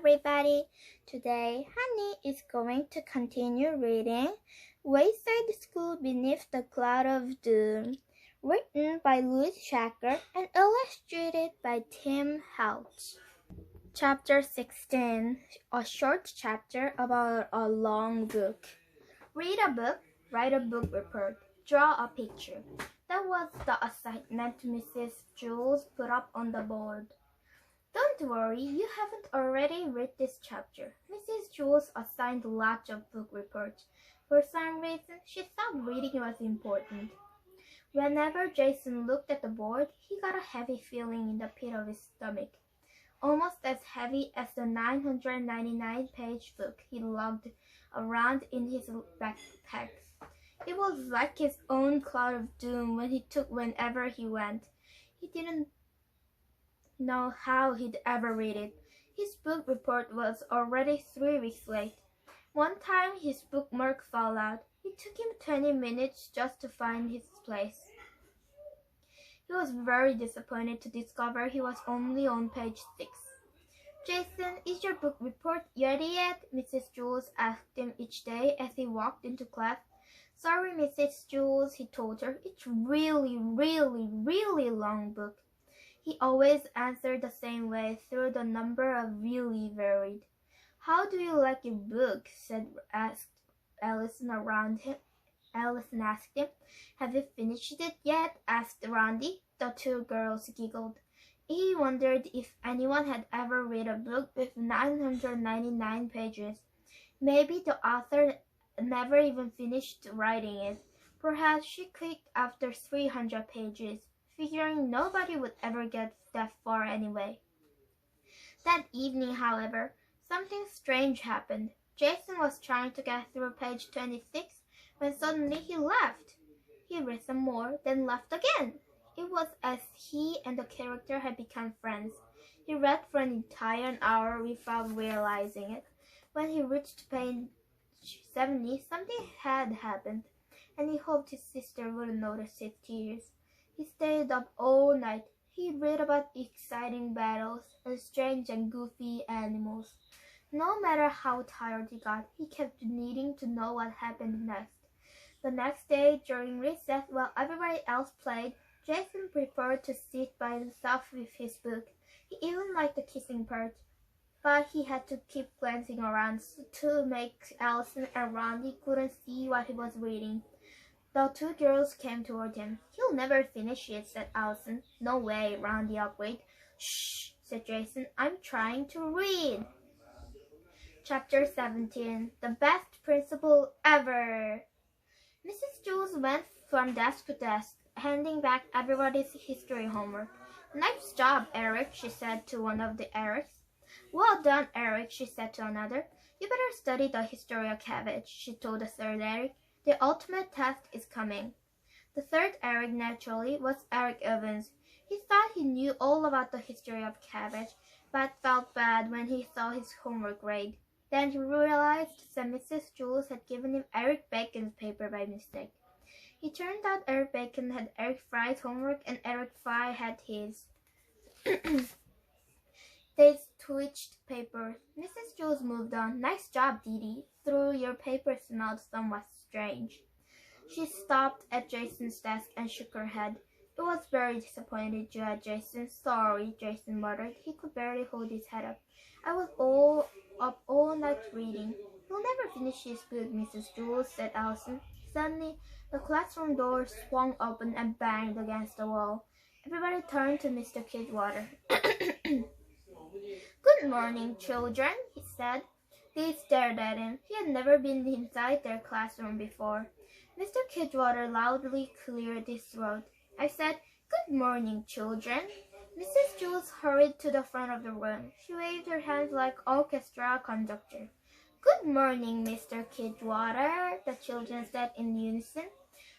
everybody! Today, Honey is going to continue reading Wayside School Beneath the Cloud of Doom, written by Louis Shacker and illustrated by Tim Houch. Chapter 16, a short chapter about a long book. Read a book, write a book report, draw a picture. That was the assignment Mrs. Jules put up on the board. Don't worry, you haven't already read this chapter. Mrs. Jules assigned lots of book reports. For some reason, she thought reading was important. Whenever Jason looked at the board, he got a heavy feeling in the pit of his stomach. Almost as heavy as the 999-page book he lugged around in his backpack. It was like his own cloud of doom when he took whenever he went. He didn't know how he'd ever read it. His book report was already 3 weeks late. One time his bookmark fell out. It took him 20 minutes just to find his place. He was very disappointed to discover he was only on page 6. "Jason, is your book report ready yet?" Mrs. Jules asked him each day as he walked into class. "Sorry, Mrs. Jules," he told her. "It's really long book." He always answered the same way, though the number of really varied. "How do you like your book?" asked Allison around him. Allison asked him. "Have you finished it yet?" asked Randy. The two girls giggled. He wondered if anyone had ever read a book with 999 pages. Maybe the author never even finished writing it. Perhaps she quit after 300 pages. Figuring nobody would ever get that far anyway. That evening, however, something strange happened. Jason was trying to get through page 26 when suddenly he left. He read some more, then left again. It was as he and the character had become friends. He read for an entire hour without realizing it. When he reached page 70, something had happened, and he hoped his sister wouldn't notice his tears. He stayed up all night. He read about exciting battles and strange and goofy animals. No matter how tired he got, he kept needing to know what happened next. The next day, during recess, while everybody else played, Jason preferred to sit by himself with his book. He even liked the kissing part, but he had to keep glancing around to make Allison and Randy couldn't see what he was reading. The two girls came toward him. "He'll never finish it," said Allison. "No way," Randy agreed. "Shh," said Jason. "I'm trying to read." Chapter 17, The Best Principal Ever. Mrs. Jules went from desk to desk, handing back everybody's history homework. "Nice job, Eric," she said to one of the Erics. "Well done, Eric," she said to another. "You better study the history of cabbage," she told the third Eric. "The ultimate test is coming." The third Eric, naturally, was Eric Evans. He thought he knew all about the history of cabbage, but felt bad when he saw his homework grade. Then he realized that Mrs. Jules had given him Eric Bacon's paper by mistake. It turned out Eric Bacon had Eric Fry's homework and Eric Fry had his. They switched papers. Mrs. Jules moved on. "Nice job, Dee Dee, though your paper smelled somewhat strange." She stopped at Jason's desk and shook her head. "It was very disappointing to you, Jason." "Sorry," Jason muttered. He could barely hold his head up. "I was up all night reading." "He'll never finish his book, Mrs. Jules," said Allison. Suddenly, the classroom door swung open and banged against the wall. Everybody turned to Mr. Kidwater. "Good morning, children," he said. They stared at him. He had never been inside their classroom before. Mr. Kidwater loudly cleared his throat. "I said, 'Good morning, children.'" Mrs. Jules hurried to the front of the room. She waved her hands like orchestra conductor. "Good morning, Mr. Kidwater," the children said in unison.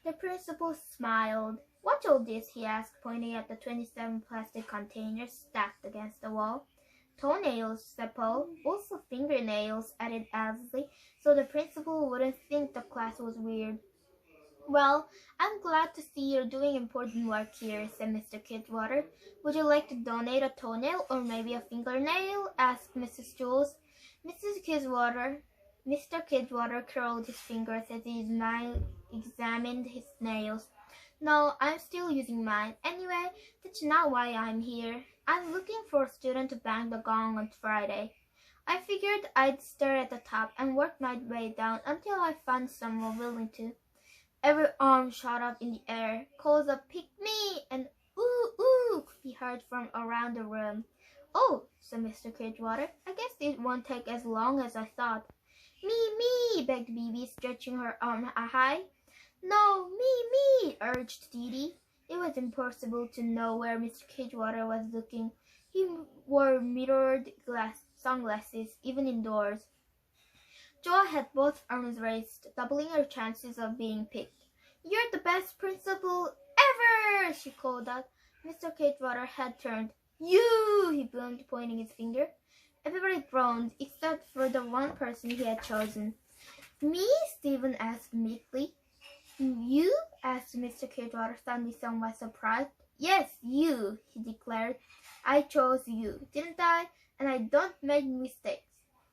The principal smiled. "What's all this?" he asked, pointing at the 27 plastic containers stacked against the wall. "Toenails," said Paul. "Also fingernails," added Ashley, so the principal wouldn't think the class was weird. Well, I'm glad to see you're doing important work here, said Mr. Kidwater. Would you like to donate a toenail or maybe a fingernail? Asked Mrs. Jules. Mr. Kidwater curled his fingers as he examined his nails. No, I'm still using mine. Anyway, that's not why I'm here. I'm looking for a student to bang the gong on Friday. I figured I'd start at the top and work my way down until I found someone willing to. Every arm shot up in the air. Calls of "Pick me!" and "Ooh, ooh!" could be heard from around the room. "Oh," said Mr. Kidwater, "I guess it won't take as long as I thought." Me," begged Bibi, stretching her arm high. "No, me," urged Dee. It was impossible to know where Mr. Kidwater was looking. He wore mirrored sunglasses, even indoors. Joa had both arms raised, doubling her chances of being picked. "You're the best principal ever!" she called out. Mr. Kidwater had turned. "You!" he boomed, pointing his finger. Everybody groaned, except for the one person he had chosen. "Me?" Stephen asked meekly. "You?" asked Mr. Kidwater, suddenly somewhat surprised. "Yes, you," he declared. "I chose you, didn't I? And I don't make mistakes."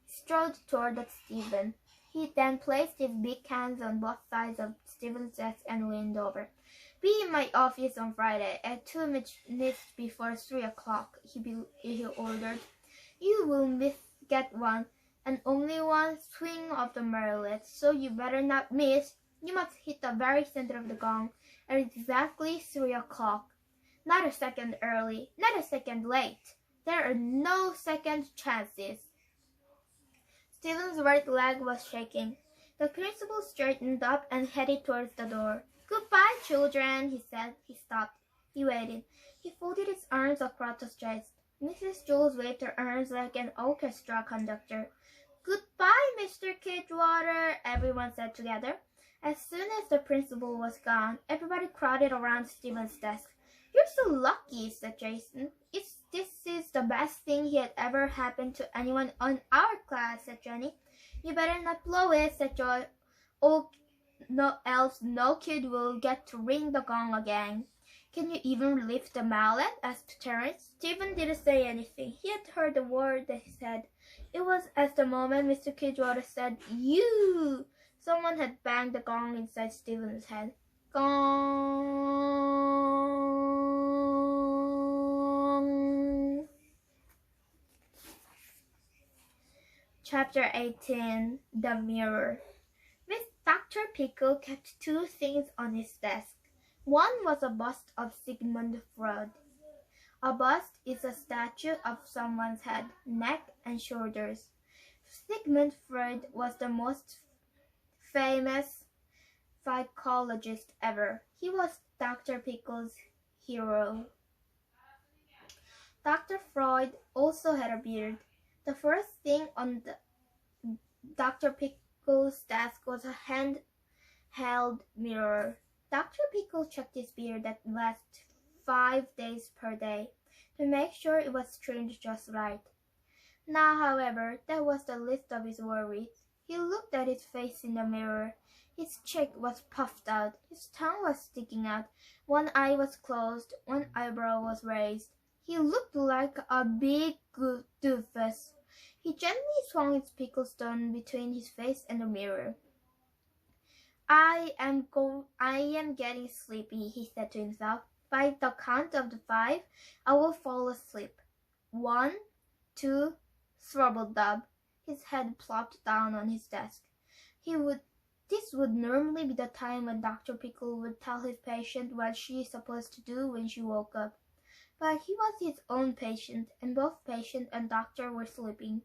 He strode toward Stephen. He then placed his big hands on both sides of Stephen's desk and leaned over. "Be in my office on Friday at 2 minutes before 3 o'clock," he ordered. "You will get one, and only one swing of the merlet, so you better not miss. You must hit the very center of the gong at exactly 3 o'clock. Not a second early, not a second late. There are no second chances." Stephen's right leg was shaking. The principal straightened up and headed towards the door. "Goodbye, children," he said. He stopped. He waited. He folded his arms across his chest. Mrs. Jules waved her arms like an orchestra conductor. "Goodbye, Mr. Kidwater," everyone said together. As soon as the principal was gone, everybody crowded around Stephen's desk. "You're so lucky," said Jason. This is the best thing he had ever happened to anyone in our class," said Jenny. "You better not blow it," said Joy. "Oh, no, else no kid will get to ring the gong again." "Can you even lift the mallet?" asked Terence. Stephen didn't say anything. He had heard the word that he said. It was at the moment Mr. Kidwater said, "You!" Someone had banged the gong inside Stephen's head. Gong! Chapter 18. The Mirror. Dr. Pickle kept two things on his desk. One was a bust of Sigmund Freud. A bust is a statue of someone's head, neck, and shoulders. Sigmund Freud was the most famous psychologist ever. He was Dr. Pickle's hero. Dr. Freud also had a beard. The first thing on Dr. Pickle's desk was a handheld mirror. Dr. Pickle checked his beard at least 5 days per day to make sure it was trimmed just right. Now, however, that was the least of his worries. He looked at his face in the mirror. His cheek was puffed out. His tongue was sticking out. One eye was closed. One eyebrow was raised. He looked like a big doofus. He gently swung his pickle stone between his face and the mirror. I am getting sleepy," he said to himself. "By the count of 5, I will fall asleep. 1, 2, thrubble-dub." His head plopped down on his desk. This would normally be the time when Dr. Pickle would tell his patient what she is supposed to do when she woke up. But he was his own patient, and both patient and doctor were sleeping.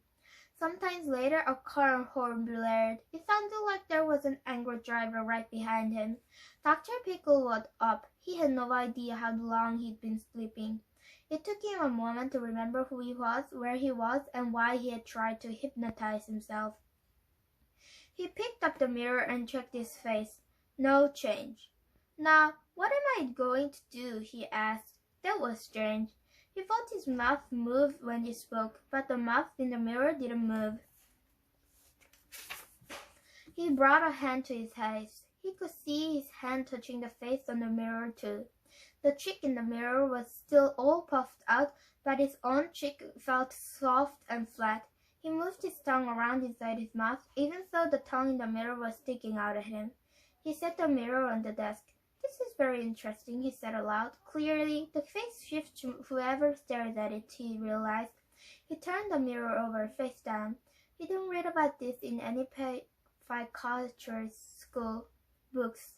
Sometimes later a car horn blared. It sounded like there was an angry driver right behind him. Dr. Pickle woke up. He had no idea how long he'd been sleeping. It took him a moment to remember who he was, where he was, and why he had tried to hypnotize himself. He picked up the mirror and checked his face. No change. "Now, what am I going to do?" he asked. That was strange. He thought his mouth moved when he spoke, but the mouth in the mirror didn't move. He brought a hand to his eyes. He could see his hand touching the face on the mirror too. The cheek in the mirror was still all puffed out, but his own cheek felt soft and flat. He moved his tongue around inside his mouth, even though the tongue in the mirror was sticking out at him. He set the mirror on the desk. "This is very interesting," he said aloud. Clearly, the face shifts to whoever stares at it, he realized. He turned the mirror over, face down. He didn't read about this in any psychiatry school books.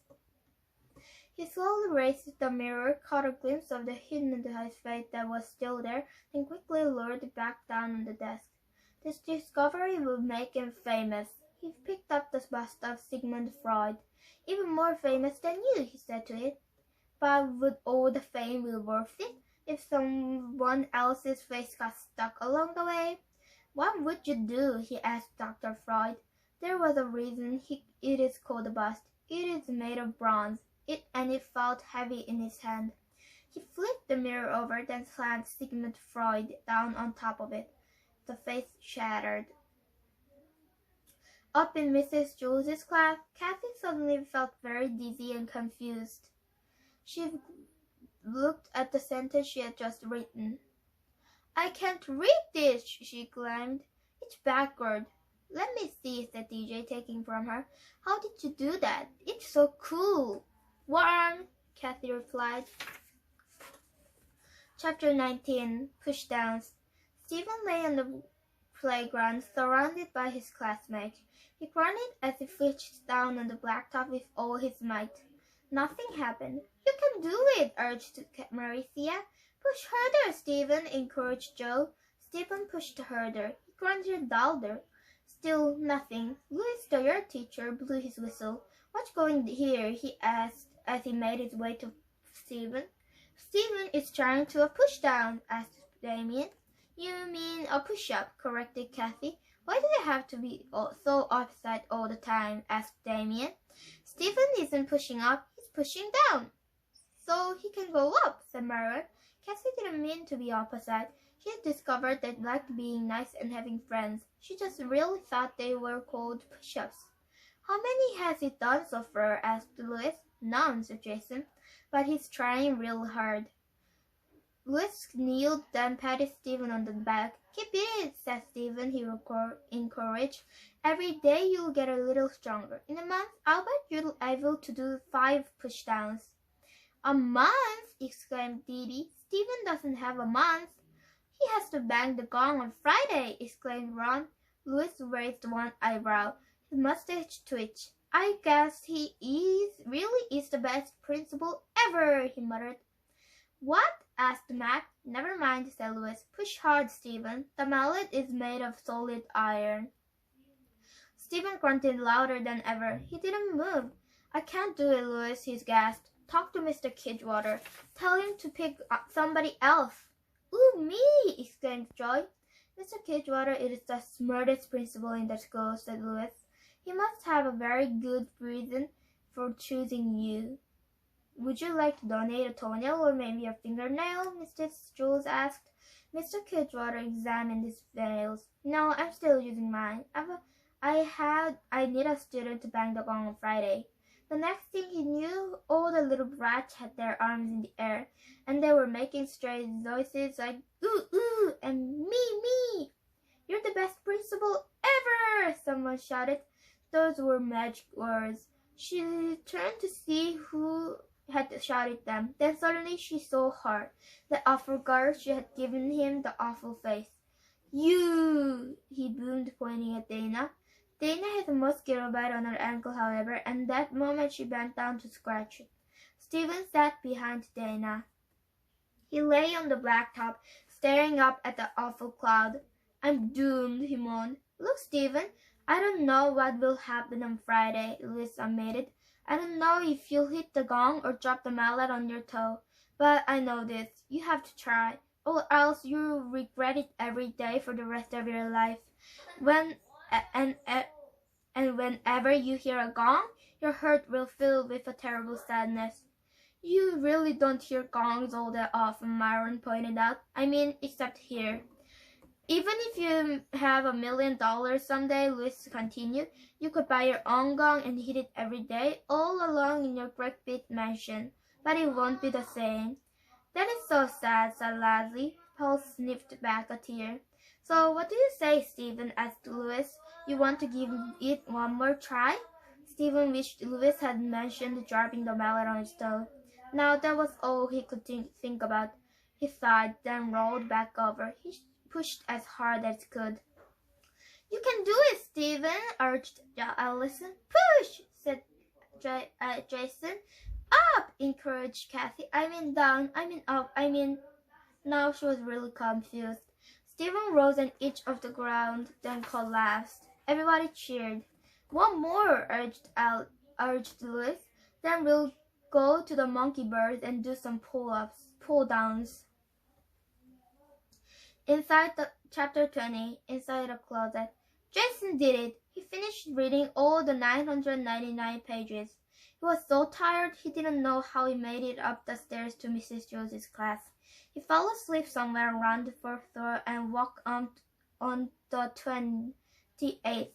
He slowly raised the mirror, caught a glimpse of the hypnotized face that was still there, then quickly lowered it back down on the desk. This discovery would make him famous. He picked up the bust of Sigmund Freud. "Even more famous than you," he said to it. "But would all the fame be worth it if someone else's face got stuck along the way?" "What would you do?" he asked Dr. Freud. "There was a reason it is called a bust. It is made of bronze." And it felt heavy in his hand. He flipped the mirror over, then slammed Sigmund Freud down on top of it. The face shattered. Up in Mrs. Jules's class, Kathy suddenly felt very dizzy and confused. She looked at the sentence she had just written. "I can't read this," she exclaimed. "It's backward." "Let me see," said DJ, taking from her. "How did you do that? It's so cool." "Warm," Kathy replied. Chapter 19, Pushdowns. Stephen lay on the playground, surrounded by his classmates. He grunted as he flinched down on the blacktop with all his might. Nothing happened. "You can do it," urged Maricia. "Push harder, Stephen," encouraged Joe. Stephen pushed harder. He grunted louder. Still nothing. Louis, the art teacher, blew his whistle. "What's going here?" he asked as he made his way to Stephen. "Stephen is trying to a pushdown," asked Damien. "You mean a push-up," corrected Kathy. "Why do they have to be so upset all the time?" asked Damien. "Stephen isn't pushing up, he's pushing down, so he can go up," said Marion. Kathy didn't mean to be opposite. She had discovered they liked being nice and having friends. She just really thought they were called push-ups. "How many has he done so far?" asked Louis. "None," said Jason, "but he's trying real hard." Louis kneeled, then patted Stephen on the back. "Keep it," said Stephen, he encouraged. "Every day you'll get a little stronger. In a month, I'll bet you'll be able to do 5 pushdowns." "A month!" exclaimed Dee. "Stephen doesn't have a month." "He has to bang the gong on Friday," exclaimed Ron. Louis raised one eyebrow. His mustache twitched. "I guess he really is the best principal ever," he muttered. "What?" asked Mac. "Never mind," said Louis. "Push hard, Stephen. The mallet is made of solid iron." Stephen grunted louder than ever. He didn't move. "I can't do it, Louis," he gasped. "Talk to Mr. Kidwater. Tell him to pick somebody else." "Ooh, me!" exclaimed Joy. "Mr. Kidwater is the smartest principal in the school," said Louis. "He must have a very good reason for choosing you." "Would you like to donate a toenail or maybe a fingernail?" Mrs. Jules asked. Mr. Kidwater examined his nails. "No, I'm still using mine. I need a student to bang the gong on Friday." The next thing he knew, all the little brats had their arms in the air, and they were making strange noises like "ooh, ooh," and "me." "You're the best principal ever!" someone shouted. Those were magic words. She turned to see who had shouted them. Then suddenly she saw her, the awful girl. She had given him the awful face. "You!" he boomed, pointing at Dana. Dana had a mosquito bite on her ankle, however, and that moment she bent down to scratch it. Stephen sat behind Dana. He lay on the blacktop, staring up at the awful cloud. "I'm doomed," he moaned. "Look, Stephen, I don't know what will happen on Friday," Louis admitted. "I don't know if you'll hit the gong or drop the mallet on your toe. But I know this. You have to try, or else you'll regret it every day for the rest of your life. And whenever you hear a gong, your heart will fill with a terrible sadness." "You really don't hear gongs all that often," Myron pointed out. "I mean, except here." Even if you have $1,000,000 someday, Louis continued, you could buy your own gun and hit it every day, all alone in your great big mansion. But it won't be the same. That is so sad, said Leslie. Paul sniffed back a tear. So what do you say, Stephen? Asked Louis. You want to give it one more try? Stephen wished Louis had mentioned dropping the mallet on his toe. Now that was all he could think about. He sighed, then rolled back over. He pushed as hard as he could. You can do it, Stephen, urged Allison. Push, said Jason. Up, encouraged Kathy. I mean down, I mean up, I mean... Now she was really confused. Stephen rose an inch off the ground, then collapsed. Everybody cheered. One more, urged Louis. Then we'll go to the monkey bars and do some pull-downs. Inside chapter 20, inside a closet. Jason did it. He finished reading all the 999 pages. He was so tired he didn't know how he made it up the stairs to Mrs. Jones's class. He fell asleep somewhere around the fourth floor and woke on the 28th.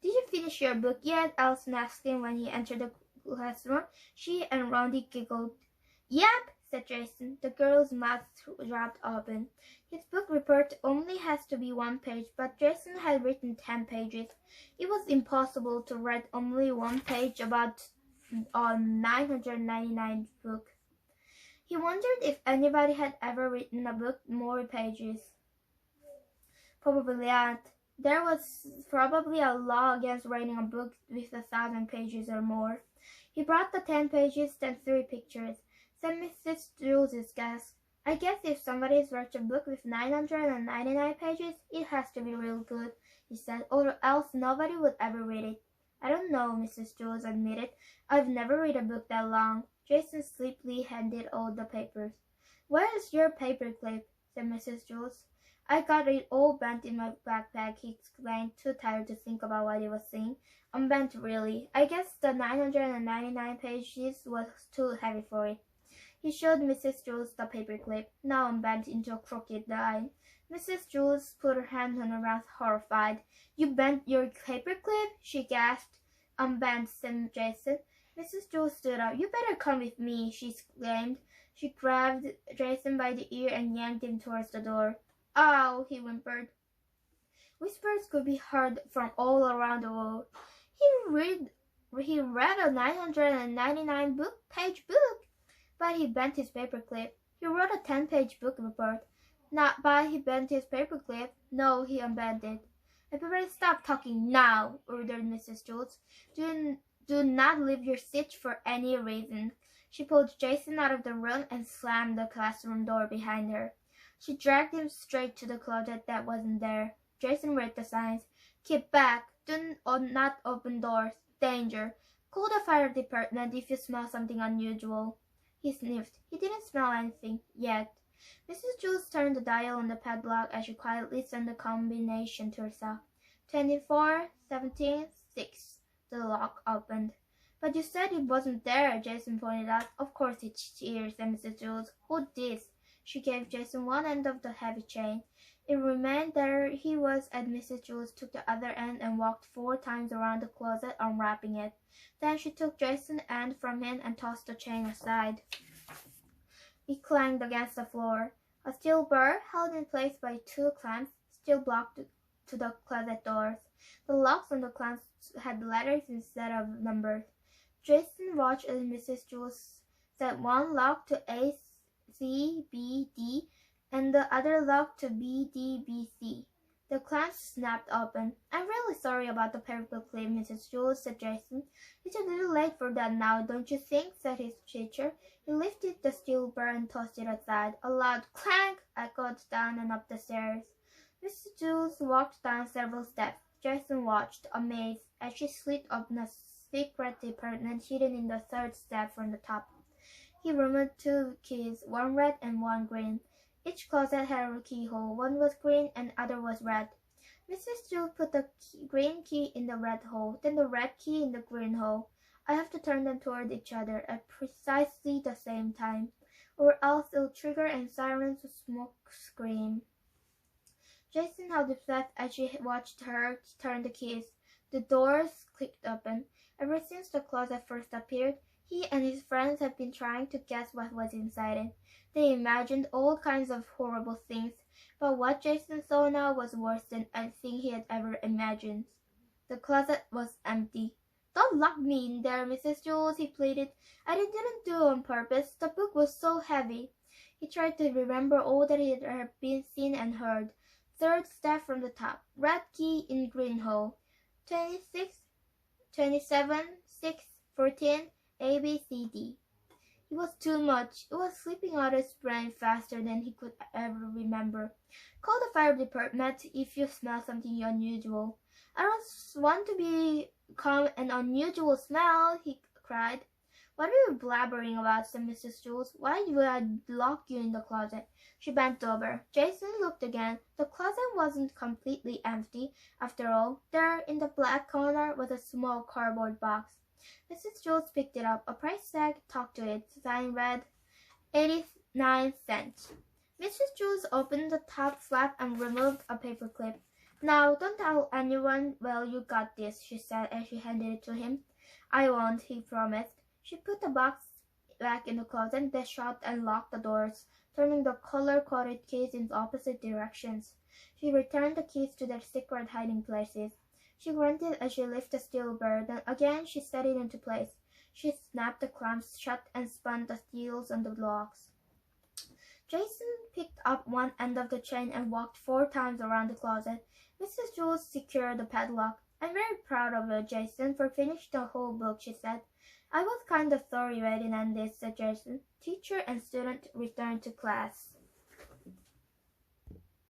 Did you finish your book yet? Alison asked him when he entered the classroom. She and Rondi giggled. Yep, said Jason. The girl's mouth dropped open. His book report only has to be 1 page, but Jason had written 10 pages. It was impossible to write only 1 page about a 999 book. He wondered if anybody had ever written a book more pages. Probably not. There was probably a law against writing a book with 1,000 pages or more. He brought the 10 pages, then 3 pictures. Said Mrs. Jules's guest. I guess if somebody's wrote a book with 999 pages, it has to be real good, he said, or else nobody would ever read it. I don't know, Mrs. Jules admitted. I've never read a book that long. Jason sleepily handed all the papers. Where is your paperclip? Said Mrs. Jules. I got it all bent in my backpack, he explained, too tired to think about what he was saying. Unbent, really. I guess the 999 pages was too heavy for it. He showed Mrs. Jules the paperclip, now unbent into a crooked line. Mrs. Jules put her hand on her mouth, horrified. You bent your paperclip? She gasped. Unbent, said Jason. Mrs. Jules stood up. You better come with me, she exclaimed. She grabbed Jason by the ear and yanked him towards the door. Ow, he whimpered. Whispers could be heard from all around the world. He read a 999 page book. But he bent his paperclip. He wrote a 10-page book report. Not by he bent his paperclip. No, he unbent it. Everybody stop talking now, ordered Mrs. Jules. Do not leave your seat for any reason. She pulled Jason out of the room and slammed the classroom door behind her. She dragged him straight to the closet that wasn't there. Jason read the signs. Keep back. Do not open doors. Danger. Call the fire department if you smell something unusual. He sniffed. He didn't smell anything, yet. Mrs. Jules turned the dial on the padlock as she quietly sent the combination to herself. 24, 17, 6. The lock opened. But you said it wasn't there, Jason pointed out. Of course it's here, said Mrs. Jules. Hold this. She gave Jason one end of the heavy chain. It remained there he was as Mrs. Jules took the other end and walked 4 times around the closet, unwrapping it. Then she took Jason's end from him and tossed the chain aside. It clanged against the floor. A steel bar, held in place by 2 clamps, still blocked to the closet doors. The locks on the clamps had letters instead of numbers. Jason watched as Mrs. Jules set one lock to A, C, B, D, and the other lock to B, D, B, C. The clamps snapped open. I'm really sorry about the paperclip, Mrs. Jules, said Jason. It's a little late for that now, don't you think? Said his teacher. He lifted the steel bar and tossed it aside. A loud clank echoed down and up the stairs. Mrs. Jules walked down several steps. Jason watched, amazed, as she slid open a secret department hidden in the 3rd step from the top. He removed 2 keys, one red and one green. Each closet had a keyhole. One was green and the other was red. Mrs. Jules put the green key in the red hole, then the red key in the green hole. I have to turn them toward each other at precisely the same time, or else it'll trigger and silence a smoke screen. Jason held his breath as she watched her turn the keys. The doors clicked open. Ever since the closet first appeared, he and his friends had been trying to guess what was inside it. They imagined all kinds of horrible things, but what Jason saw now was worse than anything he had ever imagined. The closet was empty. "Don't lock me in there, Mrs. Jules," he pleaded. "I didn't do it on purpose. The book was so heavy." He tried to remember all that he had been seen and heard. Third step from the top. Red key in green hole. 26, 27, 6, 14, A, B, C, D. It was too much. It was slipping out of his brain faster than he could ever remember. "Call the fire department if you smell something unusual." "I don't want to become an unusual smell," he cried. "What are you blabbering about?" said Mrs. Jules. "Why would I lock you in the closet?" She bent over. Jason looked again. The closet wasn't completely empty. After all, there in the black corner was a small cardboard box. Mrs. Jules picked it up. A price tag talked to it. Sign read 89 cents. Mrs. Jules opened the top flap and removed a paper clip. "Now, don't tell anyone while you got this," she said as she handed it to him. "I won't," he promised. She put the box back in the closet, then shut and locked the doors, turning the color-coded keys in opposite directions. She returned the keys to their secret hiding places. She grunted as she lifted the steel bar, then again she set it into place. She snapped the clamps shut and spun the seals on the locks. Jason picked up one end of the chain and walked 4 times around the closet. Mrs. Jules secured the padlock. "I'm very proud of you, Jason, for finishing the whole book," she said. "I was kind of sorry writing on this," said Jason. Teacher and student returned to class.